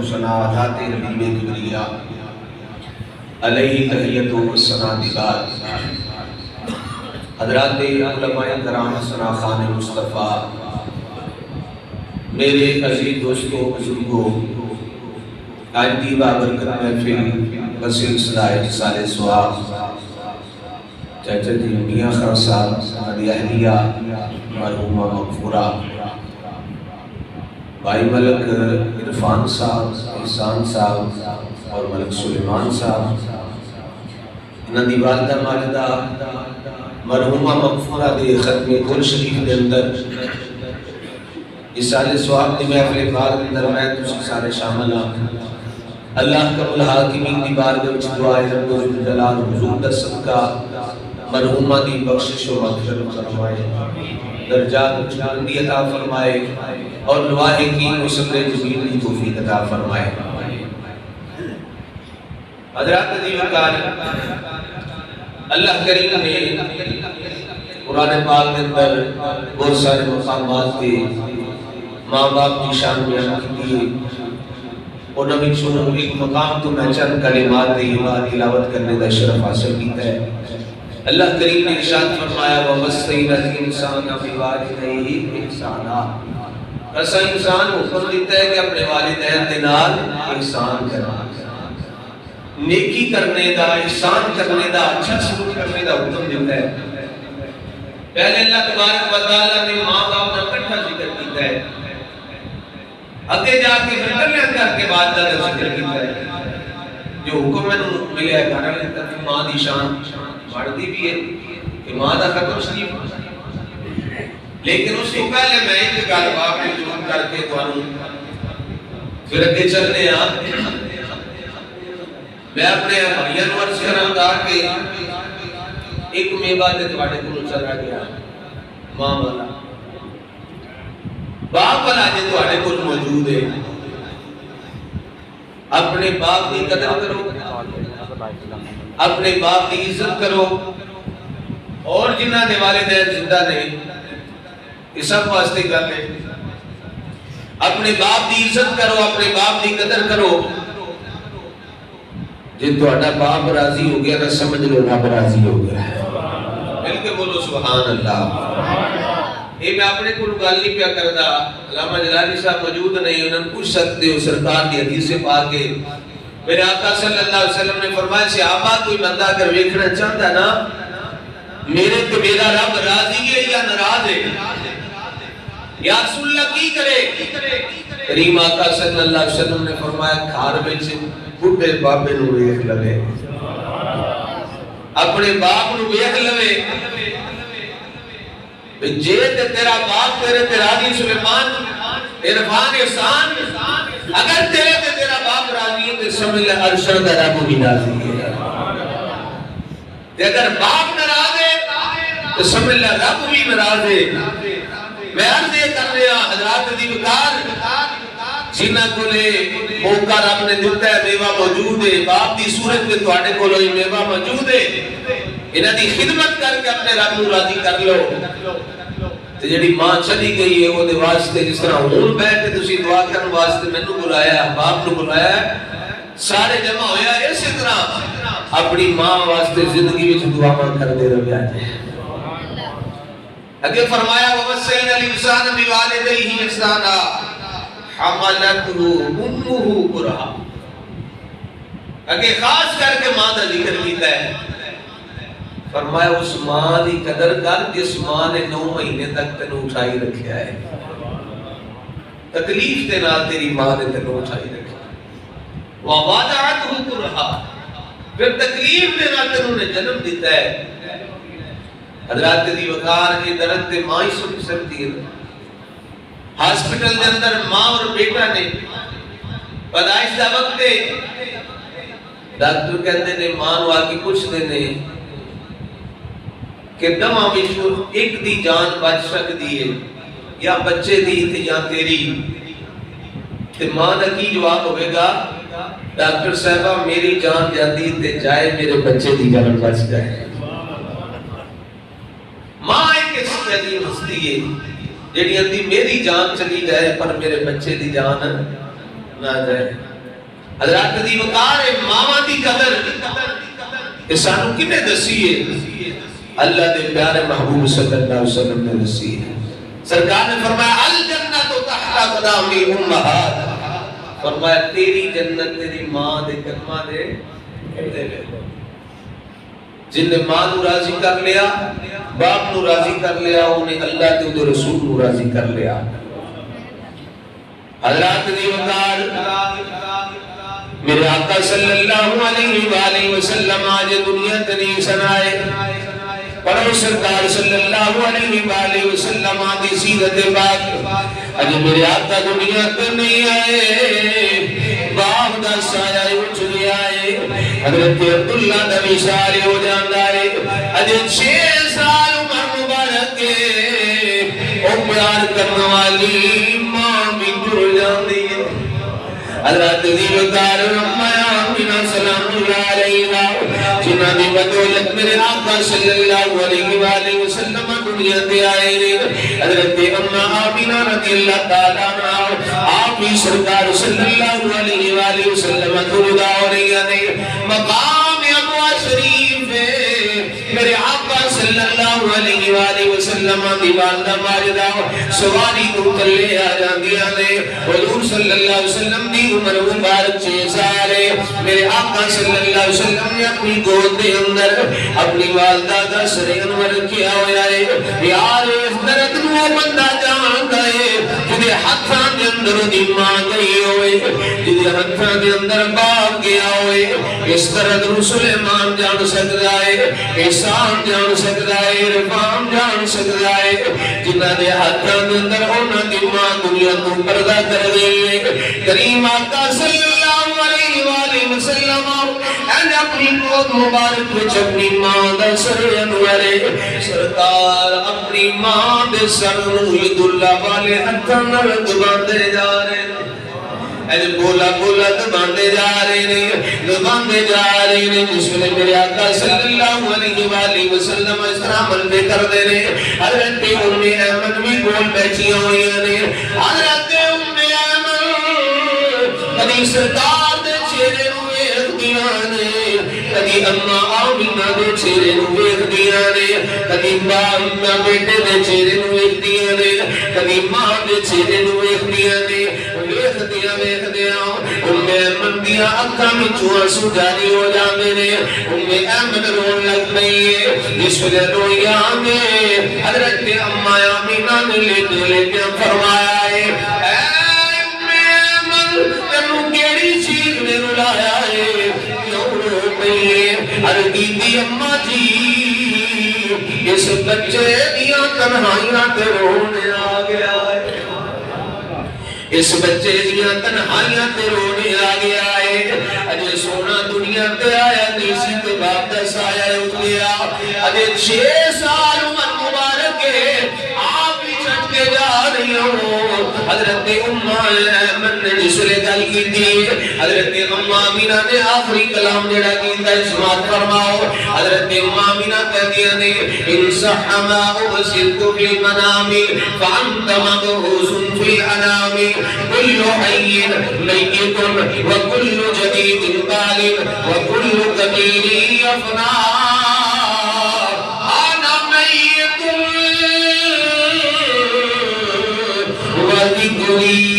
ثنا ذات حبیب کبریا علیہ تحیت و ثنا بعد حضرات علماء کرام ثنا خان مصطفیٰ، میرے عزیز دوستوں بزرگوں، آج دی بابرکت محفل بسلسلہ اتصال ثواب چاچا جی میاں خان صاحب، علی اہلیہ مرحومہ مغفورہ، بھائی ملک عرفان صاحب، احسان صاحب اور ملک سلیمان صاحب، انہاں دی والدہ ماجدہ مرحومہ مغفورہ دے ختم کل شریف دے اندر اس سال ثواب دی محفل پاک اندر میں تسی سارے شامل ہیں۔ اللہ کا الحاکمین دی بارگاہ وچ دعا ہے رب الجلال حضور دا صدقہ مرحومہ دی بخشش و مغفرت فرمائے، درجات بلندی عطا فرمائے اور لواحِ کی صبر جمیل کی توفیق عطا فرمائے۔ حضرات عزیز وقار، اللہ کریم نے قرآن پاک کے اندر بہت سارے مقامات کے ماں باپ کی شان بیان کی ہے، اور نبی سنو ایک مقام تو میں چند کلمات تلاوت کرنے کا شرف حاصل کیتا ہے۔ اللہ کریم نے ارشاد فرمایا وَوَصَّيْنَا الْإِنسَانَ بِوَالِدَيْهِ إِحْسَانًا، ایسا انسان حکم دیتا ہے کہ اپنے والدین کے نال احسان کرنا، نیکی کرنے دا، احسان کرنے دا، اچھا سلوک کرنے دا حکم دیتا ہے۔ پہلے اللہ تبارک و تعالیٰ نے ماں باپ کا اکٹھا ذکر کیتا ہے، اگے جا کے پھر کلیاں کر کے بعد کا ذکر کیتا ہے۔ جو حکم میں ملے ہے گھر والے تک ماں دی شان بڑھتی بھی ہے کہ ماں دا ختم شریف، لیکن اس کو پہلے میں ایک گل باپ نے جو کر کے تانوں پھر اگے چلنے آ میں اپنے بھائیاں نوں عرض کراں گا کہ ایک میوہ تے تواڈے کولوں چلا گیا ماں والا، باپ والا جے تواڈے کول موجود ہے، اپنے باپ کی قدر کرو، اپنے باپ کی عزت کرو، اور جنہ دے والدین زندہ نے یہ سب واسطے گل ہے، اپنے باپ کی عزت کرو، اپنے باپ کی قدر کرو۔ جی تہاڈا باپ راضی ہو گیا نہ سمجھ لو رب راضی ہو گیا ہے۔ مل کے بولو سبحان اللہ۔ یہ میں اپنے کو گل نہیں پیا کردا، علامہ جلالی صاحب موجود نہیں، انہوں نے پوچھ سکتے ہو سرکار دی حدیث پاک کے میرے آقا صلی اللہ علیہ وسلم نے فرمایا صحابہ کوئی بندہ اگر ویکھنا چاہتا ہے نا میرے تو میرا رب راضی ہے یا ناراض ہے، یا رسول اللہ کی کرے؟ کریم آقا صلی اللہ علیہ وسلم نے فرمایا گھر وچ بڈھے بابے نوں ویکھ لوے، اپنے باپ نوں ویکھ لوے، جے تے تیرا باپ تیرے تے راضی سلیمان عرفان احسان اگر تیرے تے تیرا باپ راضی ہے تو سمجھ لے ارشد رب بھی راضی ہے، تے اگر باپ ناراض ہے تو سمجھ لے رب بھی ناراض ہے۔ میں عرض یہ کر رہا حضرات دی وقار جنہ کو لے موقع رب نے دیتا ہے، میوہ موجود ہے، باپ دی صورت میں تواڈے کول ہوئی میوہ موجود ہے، انہاں دی خدمت کر کے اپنے رب نوں راضی کر لو۔ تے جڑی ماں چلی گئی ہے وہ دے واسطے جس طرح ہون بیٹھ کے تسی دعا کرن واسطے مینوں بلایا، باپ نوں بلایا، سارے جمع ہویا، اسی طرح اپنی ماں واسطے زندگی وچ دعاواں کردے رہیا جے۔ اگے فرمایا وَوَصَّيْنَا الْإِنسَانَ بِوَالِدَيْهِ إِحْسَانًا حَمَلَتْهُ أُمُّهُ كُرْهًا، اگے خاص کر کے ماں کا ذکر کیتا ہے، فرمایا اس ماں دی قدر کر جس ماں نے 9 مہینے تک تینوں اٹھائی رکھیا ہے، تکلیف دے نال تیری ماں نے تینوں اٹھائی رکھیا، وَوَضَعَتْهُ كُرْهًا، پھر تکلیف دے نال تینوں نے جنم دیتا ہے۔ حضرات دی وقار کے درد تے ماں ہی سن سکتی ہے۔ ہاسپٹل دے اندر ماں اور بیٹا نے پیدائش دا وقت ہے، ڈاکٹر کہتے نے ماں نوں آ کے پوچھتے نے کہ دماں وچوں ایک دی جان بچ سکتی ہے یا بچے دی تے یا تیری، تے ماں دا کی جواب ہوئے گا؟ ڈاکٹر صاحبہ میری جان جاتی تے جائے میرے بچے دی جان بچ جائے۔ ماں ایک ایسی عظیم ہستی ہے جڑی اندی میری جان چلی جائے پر میرے بچے دی جان نہ جائے۔ حضرات دی وقار ماما دی قدر کہ سانو کنے دسی ہے؟ اللہ دے پیارے محبوب صلی اللہ علیہ وسلم نے دسی ہے۔ سرکار نے فرمایا الجنت تحت اقدام الامہات، فرمایا تیری جنت تیری ماں دے قدماں دے دے لے۔ جن نے ماں نو راضی کر لیا، باپ نو راضی کر لیا، انہیں اللہ تے دے رسول نو راضی کر لیا۔ حضرات دی وقار میرے آقا صلی اللہ علیہ وآلہ وسلم آج دنیا تنی سنائے، پڑھو سرکار صلی اللہ علیہ وآلہ وسلم آدھی سیرت پاک، آج میرے آقا دنیا تنی آئے، باپ دا سایہ اٹھ گیا ہے، حضرت عبداللہ دا وشارے ہو جاندہ ہے، آج 6 سال عمر مبارک ہے، او پیار کرنے والی ماں بھی گر جاندی ہے۔ حضرت دی وقار رحمہ آمینہ سلام اللہ علیہ، جنہ دی بدولت میرے آقا صلی اللہ علیہ وآلہ وسلم دنیا دے آئے رے، حضرت امہ آمینہ رضی اللہ تعالیٰ عنہ، آپ ہی سرکار صلی اللہ علیہ وآلہ وسلم دردا ہو رہی ہے، مقام ابوا شریف ہے، میرے آقا صلی اللہ علیہ وآلہ وسلم دی والدہ ماجدہ سواری کو تلے آ جاندیاں نے، حضور صلی اللہ علیہ وسلم دی عمر مبارک 6 سال ہے، میرے آقا صلی اللہ علیہ وسلم نے اپنی گود دے اندر اپنی والدہ دا سر انور کیا ہویا ہے۔ یار اس درد نو بندہ جانتا ہے جدے ہتھاں دے اندر دی ماں گئی ہوئے، جدے ہتھاں دے اندر باپ گیا ہوئے، اس درد نو سلیمان جان سکتا ہے، احسان جان سکتا ہے، عرفان جان سکتا ہے، جنہ دے ہتھاں دے اندر ہونا دی ماں دنیا کو پردہ کر گئی ہے۔ کریم آقا صلی اللہ علیہ وآلہ وسلم اے اپنی گود مبارک وچ اپنی ماں دا سر انورے، سرکار اپنی ماں دے سر نو ید اللہ والے ہتھاں نال دباندے جا رہے ہیں، اے بولا بولا دباندے جا رہے ہیں، دباندے جا رہے ہیں، جس میں میرے آقا صلی اللہ علیہ وآلہ وسلم اس طرح عمل پہ کر دے رہے، حضرت ام ایمن بھی بول بیٹھیاں ہوئی ہیں، حضرت ام ایمن کدی سرکار دے چہرے نو ویکھ دیاں نے، کدی اماں آمینہ دے چہرے نو ویکھ دیاں نے، کدی باپ بیٹے دے چہرے نو ویکھ دیاں نے، کدی ماں دے چہرے نو ویکھ دیاں نے، ویکھ دیاں ام ایمن دیاں اکھاں وچوں آنسو جاری ہو جاندے نے، ام ایمن رون لگ پئی ہے، جس ویلے روئیاں نے حضرت اماں آمینہ نے لے کے فرمایا ہے، اے ام ایمن تینوں کیڑی چیز نے رلایا ہے، کیوں رو پئی ہے؟ عرض کیتی اماں جی اس بچے دیاں تنہائیاں تے رونے آ گیا ہے، اس بچے دیاں تنہائیاں تے رونے آ گیا ہے، اجے سونا دنیا تے آیا نیسی تے باپ دا سایہ اٹھ گیا، اجے 6 سال عمر مبارک ہے، آپ بھی چھٹ کے جا رہی ہوں۔ حضرت ام ایمن نے جس لئے گل کی تھی، حضرت ام آمینہ نے آخری کلام جڑا کیتا ہے سماعت فرماؤ، حضرت ام آمینہ کہتی ہیں ان صح ما ابصرت فی المنام فانت مبعوث فی الانام، کل حی میت وکل جدید بال وکل کبیر یفنا، انا میت وذکری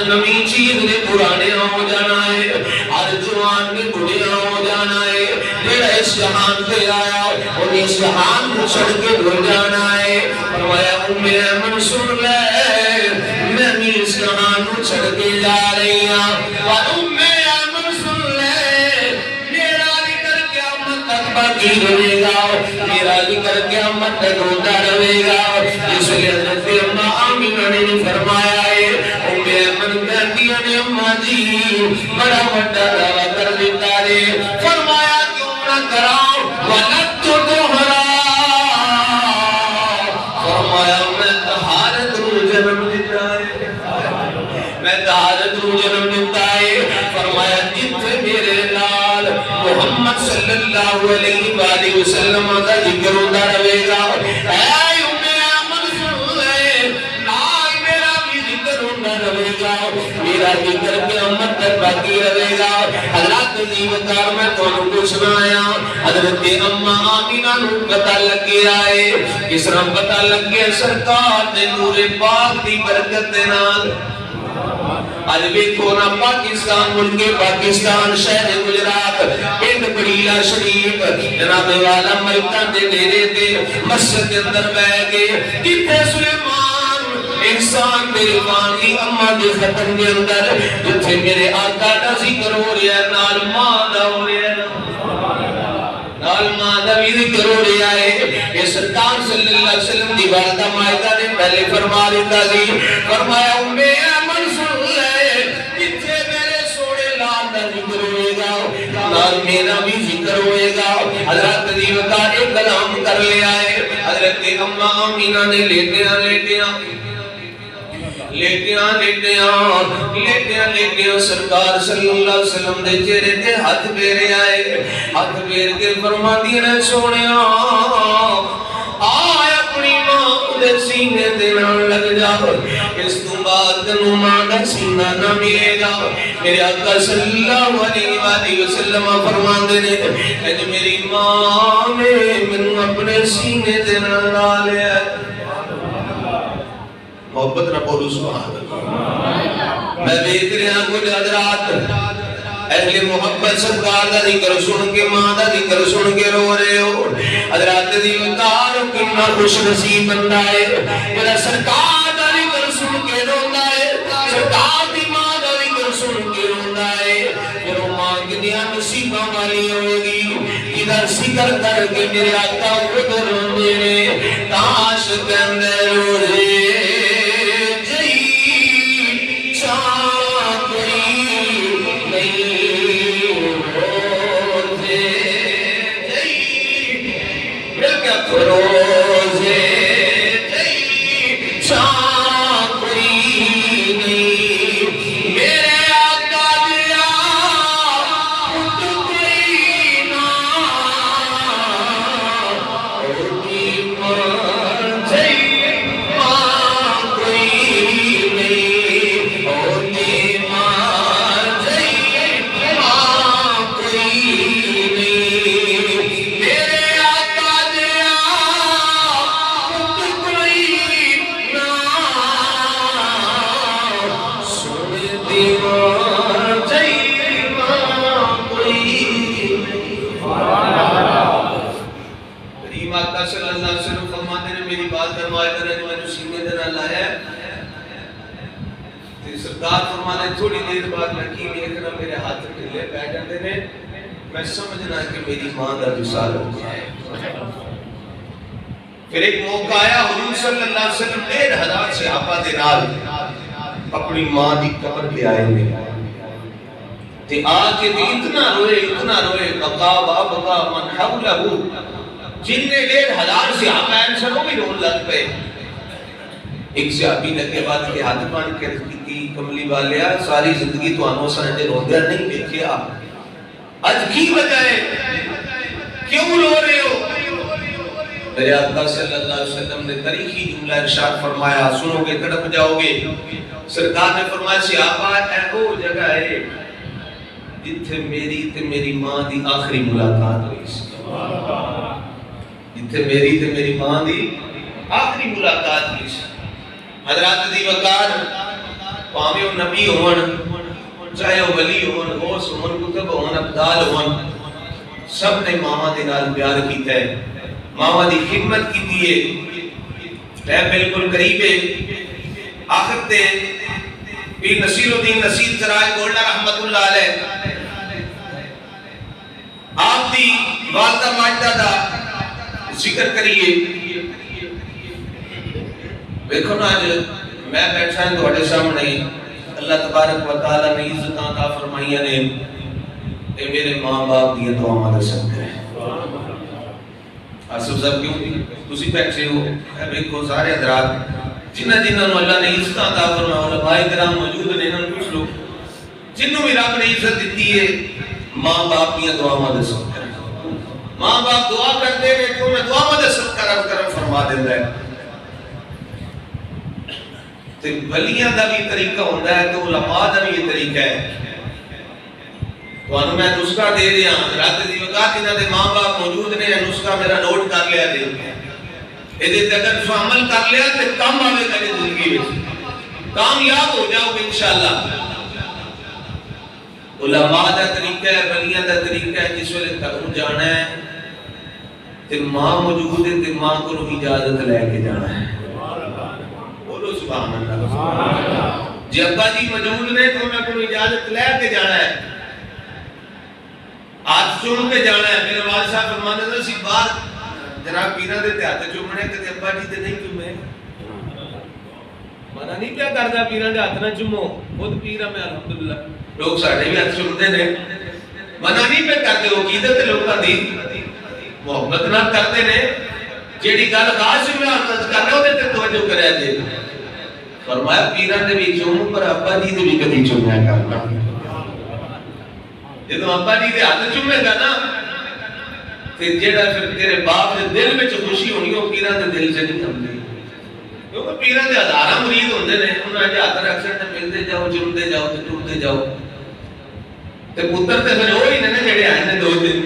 نمی چیز نے پرانے ہو جانا ہے، ہر جوان نے بڑھیا ہو جانا ہے، جڑا اس جہان پہ آیا اور اس جہان کو چھڑ کے بھول جانا ہے۔ فرمایا ام ایمن سن لے میں بھی اس جہان کو چھڑ کے جا رہی ہوں، اور ام ایمن سن لے میرا ذکر قیامت تک باقی رہے گا، میرا ذکر قیامت تک ہوتا رہے گا۔ اس لیے حضرت اماں آمینہ نے فرمایا ہے ام ایمن کہتی ہیں اماں جی بڑا بڑا دعویٰ کر دیتا ہے، فرمایا کیوں نہ کراؤ ولد تو دوہرا، فرمایا میں طہارت رو جنم دیتا ہے، میں طہارت رو جنم دیتا ہے، فرمایا جتنے میرے لال محمد صلی اللہ علیہ وآلہ وسلم کا ذکر ہوتا رہے گا۔ اے ام ایمن سن لے شادی کر کے امت تک باقی رہے گا. حضرات عزیز وقار میں تو پوچھنا آیا حضرت اما آمینہ نو پتہ لگ گیا ہے. کس طرح پتہ لگ گیا؟ سرکار نے نور پاک دی برکت دے نال. آج دیکھو نا پاکستان ملک پاکستان شہر گجرات پنڈ بڑیلا شریف جناب والا ملکان دے ڈیرے تے مسجد کے اندر بیٹھ کے جتنے سلیمان انسان میری وانی اما دے ختم کے اندر جتنے میرے آقا دا ذکر ہو رہا ہے نال ماں دا ہو رہا ہے نال ماں دا بھی ذکر ہو رہا ہے. یہ سرکار صلی اللہ علیہ وسلم دی والدہ مائدہ نے پہلے فرما دیتا دی فرمایا امی ایمن سن لے جتنے میرے سوڑے لال دا ذکر ہوئے گا نال میرا بھی ذکر ہوئے گا. حضرت دیو کا ایک کلام کر لیا ہے. حضرت اما آمینہ نے لیٹیاں سرکار صلی اللہ علیہ وسلم دے چہرے تے ہاتھ پھیرے آئے. ہاتھ پھیر کے فرماندی نے سونیا آئے اپنی ماں دے سینے دے نال لگ جا. اس تو بعد تنو ماں دا سینہ نہ ملے گا. میرے آقا صلی اللہ علیہ وسلم فرماندے نے اج میری ماں نے منو اپنے سینے دے نال لا لیا. محبت نہ بولو سبحان اللہ. میں دیکھ رہا کچھ حضرات اہل محبت سرکار دا ذکر سن کے ماں دا ذکر سن کے رو رہے ہو. حضرات دی اتار کتنا خوش نصیب بندہ ہے میرا سرکار دا ذکر سن کے روندا ہے. سرکار دی ماں دا ذکر سن کے روندا ہے. پھر ماں کتنی نصیباں والی ہوگی ادھر ذکر کر کے میرے آقا خود روندے نے تاش کے اندر رو رہے سرکار فرمانے تھوڑی دیر بعد لڑکی دیکھنا میرے ہاتھ ڈھلے بیٹھ جاتے نے میں سمجھنا کہ میری ماں دا وصال ہو گیا ہے. پھر ایک موقع آیا حضور صلی اللہ علیہ وسلم 1,500 صحابہ دے نال اپنی ماں دی قبر پہ آئے ہوئے تے آ کے اتنا روئے بقا بابا من حولہ جن نے 1,500 صحابہ ہیں سب بھی رون لگ پہ. ایک صحابی لگے بات کے ہاتھ مان کے کی کملی والیا ساری زندگی تو آنو سنجے روندیا نہیں دیکھیا آج کی وجہ ہے کیوں رو رہے ہو؟ میرے آقا صلی اللہ علیہ وسلم نے تاریخی جملہ ارشاد فرمایا سنو گے تڑپ جاؤ گے. سرکار نے فرمایا صحابہ اے وہ جگہ ہے جتھے میری تے میری ماں دی آخری ملاقات ہوئی سی. جتھے میری تے میری ماں دی آخری ملاقات ہوئی سی. حضرات دی وقار پاویں وہ نبی ہون چاہے وہ ولی ہون غوث ہون کتب ہون ابدال ہون سب نے ماما دے نال پیار کیتا ہے. ماما دی خدمت کیتی ہے اے بالکل قریب ہے. آخر تے پیر نصیر الدین نصیر سراج گولڈا رحمت اللہ علیہ آپ دی والدہ ماجدہ دا ذکر کریے. دیکھو نا آج میں بیٹھا ہوں تھوڑے سامنے اللہ تبارک و تعالیٰ نے عزت عطا فرمائی نے اے میرے ماں باپ دی دعاواں دے صدقے آصف صاحب کیوں تسی بیٹھے ہو اے دیکھو سارے حضرات جنہاں نو اللہ نے عزت عطا فرمایا علماء کرام موجود نے انہاں پوچھ لو جنوں بھی رب نے عزت دیتی ہے ماں باپ دی دعاواں دے صدقے. ماں باپ دعا کرتے ہیں تو میں دعاواں دے صدقے رب کرم فرما دیندا ہے. تے ولیاں دا بھی طریقہ ہوتا ہے تو علماء دا بھی یہ طریقہ ہے. تو میں نسخہ دے دیا رات دی وقت انہاں دے ماں باپ موجود نے نسخہ میرا نوٹ کر لیا دے یہ اگر تو عمل کر لیا تو کام آوے گا زندگی میں کامیاب ہو جاؤ گے انشاءاللہ. علماء دا طریقہ ہے ولیاں دا طریقہ ہے جس ویلے گھروں جانا ہے تے ماں موجود ہے تے ماں کو اجازت لے کے جانا ہے. بولو سبحان اللہ. جی ابا جی موجود نے تو میں کو اجازت لے کے جانا ہے ہاتھ چوم کے جانا ہے. میرے والد صاحب فرماتے تھے سی باہر جناب پیروں دے ہاتھ چومنے کدے ابا جی تے نہیں چومے منع نہیں کیا کردا پیروں دے ہاتھ نہ چومو خود پیر میں الحمدللہ لوگ ساڈے بھی ہاتھ چومتے نے منع نہیں پہ کرتے وہ عقیدت لوکاں دی محبت نہ کرتے نے جیڑی گل خاص میں عرض کرنا او تے توجہ کریا جے. فرمایا پیروں دے بھی چومو پر ابا جی دے بھی کبھی چومیا کرنا. جدو ابا جی دے ہاتھ چومے گا نا تے جیڑا پھر تیرے باپ دے دل وچ خوشی ہونی او پیراں دے دل وچ نہیں ہوندی کیونکہ پیراں دے ہزاراں مرید ہوندے نے انہاں دے ہاتھ رکھ چھڑ تے ملدے جاؤ چومدے جاؤ تے ٹوٹدے جاؤ تے پتر تے پھر وہی نے جڑے آئے نے دو دن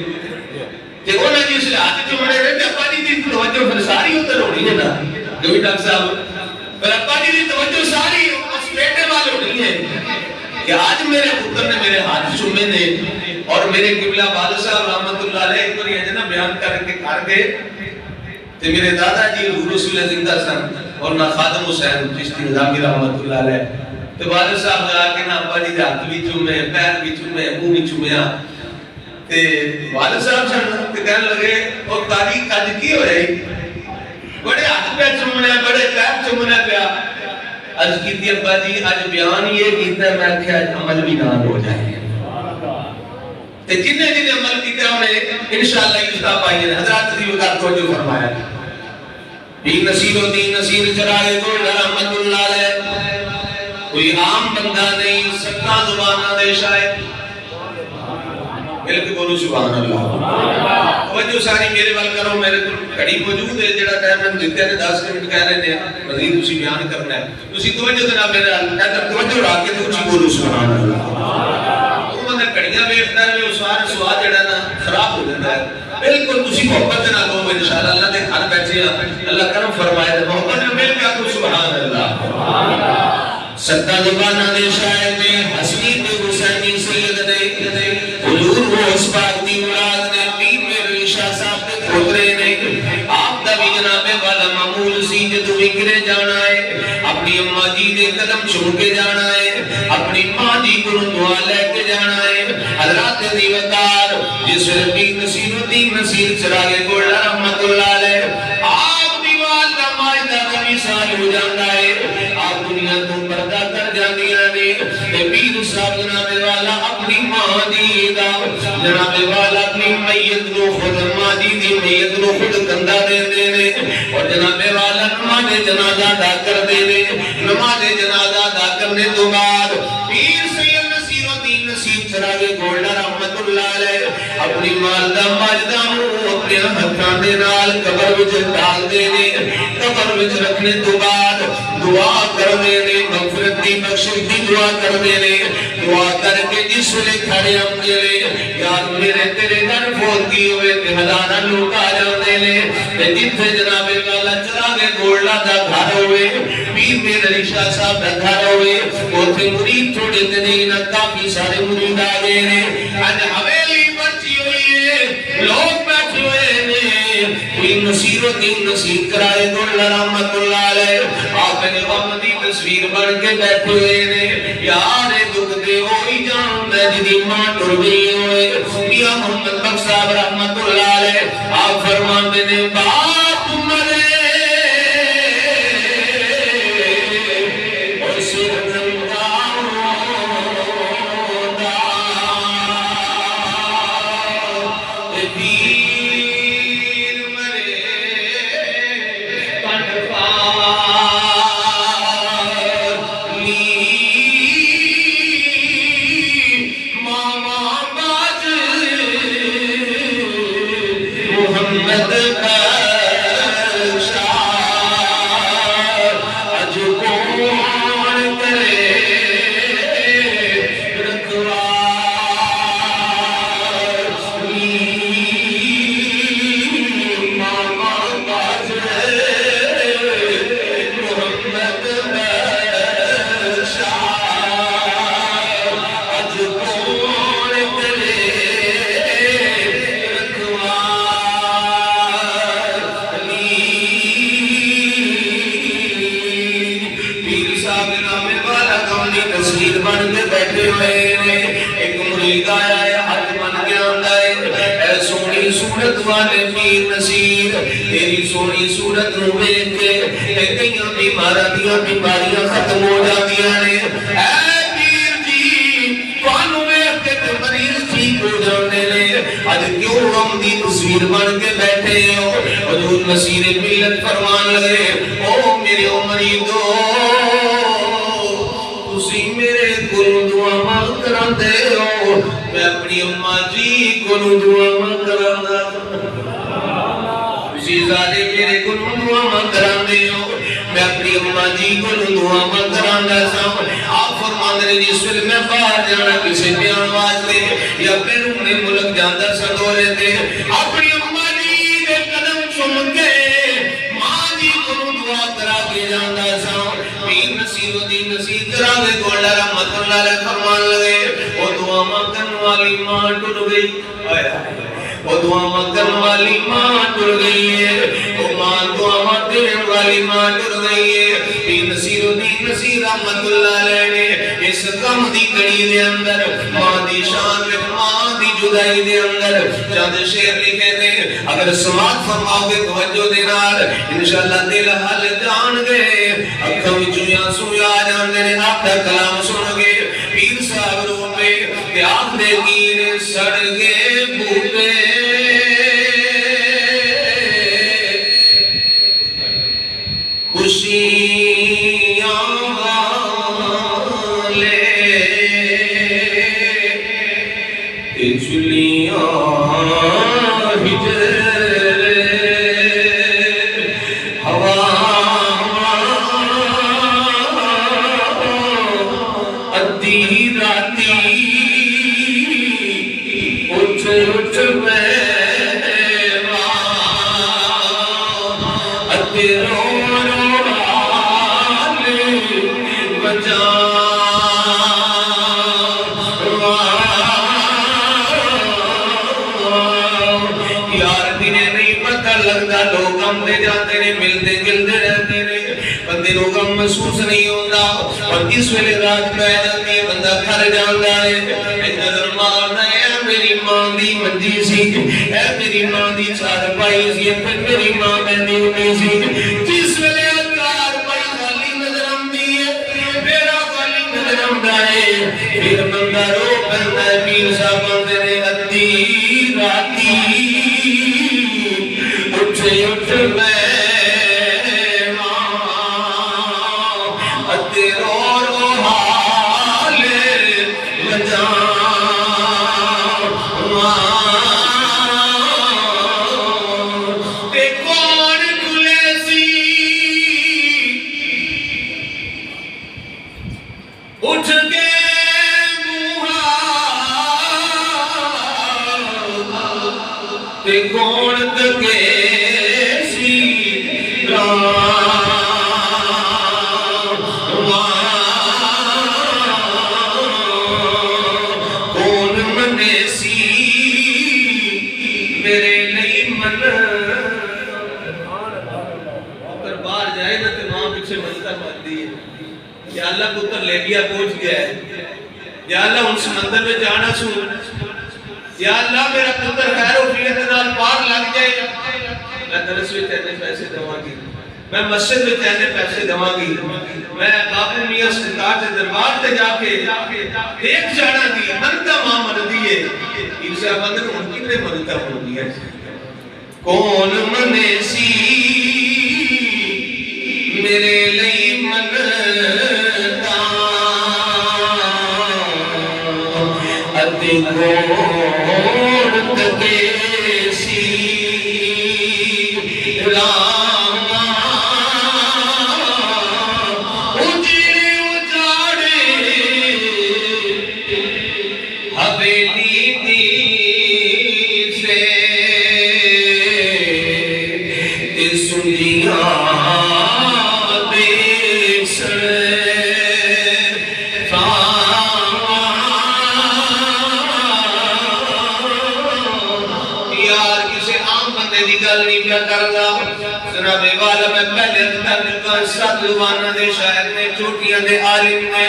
تے انہاں دی اس ہاتھ چومنے نے تے ابا جی دی توجہ پھر ساری ادھر ہونی ہے نا جو بھی ڈاکٹر صاحب پر ابا جی دی توجہ ساری اس بیٹے وال ہونی ہے کہ آج میرے پتر نے میرے ہاتھ چومے نے اور میرے قبلہ والد صاحب رحمت اللہ علیہ ایک بار یہ نا بیان کر کے کر گئے تو میرے دادا جی حضور رسول زندہ سن اور نہ خادم حسین چشتی نظامی رحمت اللہ علیہ تو والد صاحب جا کے نا ابا جی ہاتھ بھی چومے پیر بھی چومے منہ بھی چومیا تے والد صاحب سن تے کہنے لگے او تاریخ اج کی ہوئی بڑے ہاتھ پہ چومنے بڑے پیر چومنے پیا اج کیتی ابا جی اج بیان یہ کیتا ہے میں کہ اج عمل بھی نہ ہو جائے تے جنے جنے عمل کیتے انہیں انشاءاللہ اجتاب آئیے حضرات دی وقت توجہ فرمایا. دین نصیر و دین نصیر چرائے گل رحمت اللہ علیہ کوئی عام بندہ نہیں سکتا زبانہ دے شاید مل کے بولو سبحان اللہ. توجہ ساری میرے وال کرو میرے کڑی موجود ہے جڑا ٹائم میں دیتے ہیں 10 منٹ کہہ رہے ہیں مزید اسی بیان کرنا ہے اسی توجہ جناب میرے توجہ رکھ کے تو اسی بولو سبحان اللہ. کڑیاں بیٹھتا ہے وہ سارا سواد جڑا نا خراب ہو جاتا ہے بالکل اسی محبت نہ لو انشاءاللہ اللہ دے گھر بیٹھے اللہ کرم فرمائے تے محبت میں مل کے کو سبحان اللہ. ستا زبانہ دے شاعر نے حسین حسینی سید نے حضور وہ اس پاک دی اولاد نے پیر میرے شاہ صاحب دے پوترے نے آپ دا بھی جناب والا معمول سی جدوں وکرے جانا ہے اپنی اماں جی دے قدم چھو کے جانا ہے اپنی ماں جی کو دعا لے کے جانا ہے. حضرات دیوتار جس ربی نصیر الدین نصیر چراغے گوڑا رحمت اللہ علیہ آپ دیوال کا مائدہ کبھی سال ہو جانا ہے آپ دنیا تو پردہ کر جاندی آنے پیر صاحب جناب والا اپنی ماں جی دا جناب والا اپنی میت نو خود ماں جی دی میت نو خود کندہ دے دینے اور جناب والا نماز جنازہ دا کر دینے نماز جنازہ دا کرنے تو بعد پیر سید نصیر الدین نصیر چراغے گولڈا رحمت اللہ علیہ اپنی مالدہ ماجدانو اپنے ہتھاں دے نال قبر وچ ڈال دینے قبر وچ رکھنے تو بعد دعا کر دینے مغفرت دی بخشش دی دعا کر دینے دعا کر کے جس لے کھڑے ہم دینے یار میرے تیرے گھر فوت کی ہوئے تے ہزاراں لوگ آ جاندے نے تے جتھے جناب والا چراغے گولڈا دا گھر ہوئے پیر میرے شاہ صاحب دا گھر ہوئے اوتھے مرید تھوڑے تے نہیں نہ کافی سارے مرید آ گئے نے اج حویلی بچی ہوئی ہے لوگ بیٹھے ہوئے نے کوئی نصیر الدین نصیر کرائے گولڈا رحمت اللہ علیہ آپ نے غم دی تصویر بن کے بیٹھے ہوئے نے یار دکھ دے ہوئی جان دے جدی ماں ٹر گئی ہوئے میاں محمد بخش صاحب رحمت اللہ علیہ آپ فرماندے نے باپ مرے اور سر ننگاؤں دا پیر مرے کنڈپا محمد صاحب نام والا کملی تصویر بن کے بیٹھے ہوئے نے ایک مرید آیا ہے ہاتھ بن کے آندا ہے اے سونی صورت والے پیر نصیر تیری سونی صورت نو ویکھ کے کئیاں بیماریاں ختم ہو جاندیاں نے اے پیر جی تانوں ویکھ کے تے مریض ٹھیک ہو جاندے نے اج کیوں ہم دی تصویر بن کے بیٹھے ہو حضور نصیر ملت فرمان لگے او میرے مریدو تسی میرے کول دعا مانگ کراندے ہو میں اپنی اماں جی کول دعا مانگ کراندا تسی زادے میرے کول دعا مانگ کراندے ہو میں اپنی اماں جی کول دعا مانگ کراندا سا آپ فرماندے نے جس ویلے میں باہر جانا کسی بیان واسطے یا بیرون ملک جاندا سا دورے تے اپنی اماں جی دے قدم چوم کے ماں جی کول دعا کرا کے جاندا سا پیر نصیر الدین نصیر کراوے گولا رحمت اللہ علیہ فرمان لگے وہ دعا مانگن والی ماں ٹر گئی وہ دعا مانگن والی ماں ٹر گئی ہے وہ ماں دعا مانگن والی ماں ٹر گئی ہے پیر نصیر الدین نصیر رحمت اللہ علیہ نے اس کم دی گھڑی دے اندر ماں دی شان میں ماں دی جدائی دے اندر چند شعر لکھے نے اگر سماعت فرماؤ گے توجہ دے نال انشاءاللہ دل حال جان گے اکھاں وچوں آنسو آ جاندے نے آپ دا کلام سن گے پیر صاحب رو پہ کہ آپ دے گیر سڑ گئے بوٹے خوشیاں والے چلیاں ہجر ہوا ادھی راتی اٹھ اٹھ میں ادھروں لوگ ہم دے جاتے ہیں ملتے گلتے رہتے ہیں بندے لوگ ہم محسوس نہیں ہوتا اور اس ویلے رات پہ جاتی ہے بندہ گھر جاتا ہے نظر مارنا ہے میری ماں دی منجی سی اے میری ماں دی چار پائی سی پھر میری ماں بہنی ہوئی سی جس ویلے چار پائی خالی نظر آتی ہے میرا خالی نظر آتا ہے پھر بندہ رو پڑتا ہے پیر صاحب بندے نے ادھی راتی اٹھ میں ادھروں رو حال بجا تے کون کھلے سی اٹھ کے تے کون تکے کون منے سی میرے نہیں من اگر باہر جائے نا تو ماں پیچھے منتا مانتی ہے یا اللہ پتر لیبیا پہنچ گیا ہے یا اللہ ان سمندر میں جانا سو یا اللہ میرا پتر خیر و فیت نال پار لگ جائے میں درس میں تینے پیسے دوا گی میں مسجد میں تینے پیسے دوا گی میں بابو میاں سرکار کے دربار تے جا کے دیکھ جانا دی منتا ماں من دیئے عیسیٰ بندر ان کی نے منتا من دیئے کون منے سی میرے لئی منتا ادھی کون تکے ساتلوانا دے شاعر نے، چوٹیاں دے عالم نے،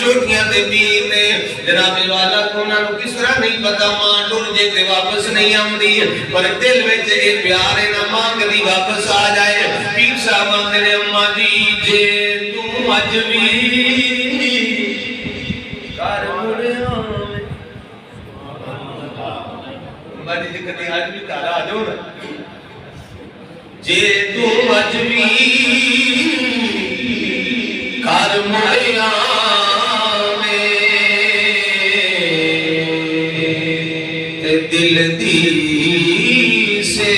چوٹیاں دے پیر نے، جناب والا کونا نو کس طرح نہیں پتا ماں ڈر جے تے واپس نہیں آمدی، پر دل وچ اے پیار ہے نا ماں کدی واپس آ جائے۔ پیر صاحب آندے نے اماں جی جے تو اج وی کر مڑیا اماں جی کدی اج بھی گھر آ جاؤ نا، جے تو اج وی کر مڑیا دل دی سے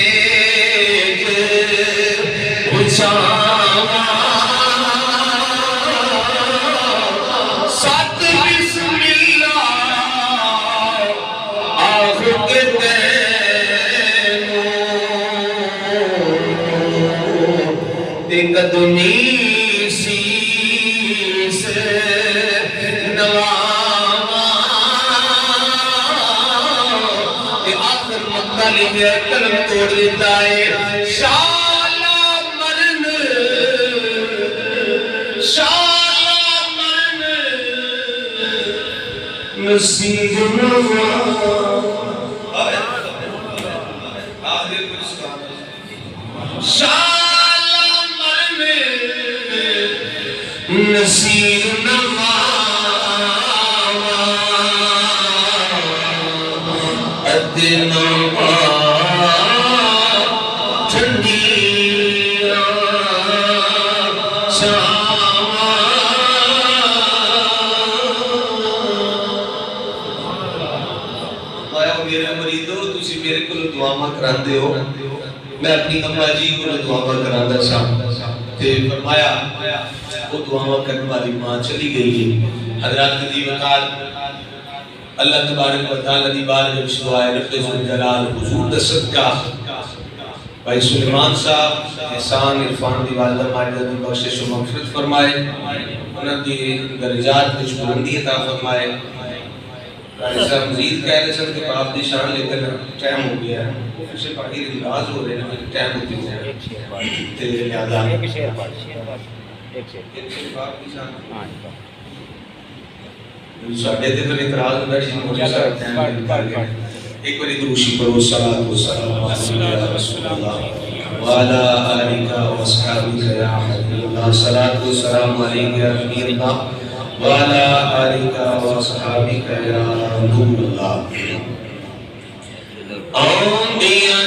پچھاوا ست بسم اللہ آخ کے تینوں قدمی سیس نواوا لکھے قلم توڑ دیتا ہے شالا مرن نصیب شالا مرن نصیب ادنا کراندے ہو، میں اپنی اماں جی کو دعا کراندہ سا تے فرمایا وہ دعا کرنے والی ماں چلی گئی ہے۔ حضرات دی وقت اللہ تبارک و تعالی دی بارگاہ وچ دعائے رب ذوالجلال حضور دا صدقہ بھائی سلیمان صاحب احسان عرفان دی والدہ ماجدہ دی بخشش و مغفرت فرمائے، انہاں دی درجات وچ بلندی عطا فرمائے۔ ایسا مزید کہہ رہے سن کہ باپ دی شان لے کر ٹائم ہو گیا ہے، پھر سے پاکی انداز ہو رہے ہیں، ٹائم ہوتی ہے تیرے لہذا ایک شیر باپ دی شان ساڑھے دے پر اعتراض ہوتا ہے جن مجھے ساتھ ہیں ایک بری دروشی پر وہ صلاة و سلام علیہ رسول اللہ وعلا آلکہ و اصحابکہ یا حبیب اللہ صلاة و سلام علیہ رسول اللہ وعلا آلکہ و اصحابکہ یا نور اللہ آن دیا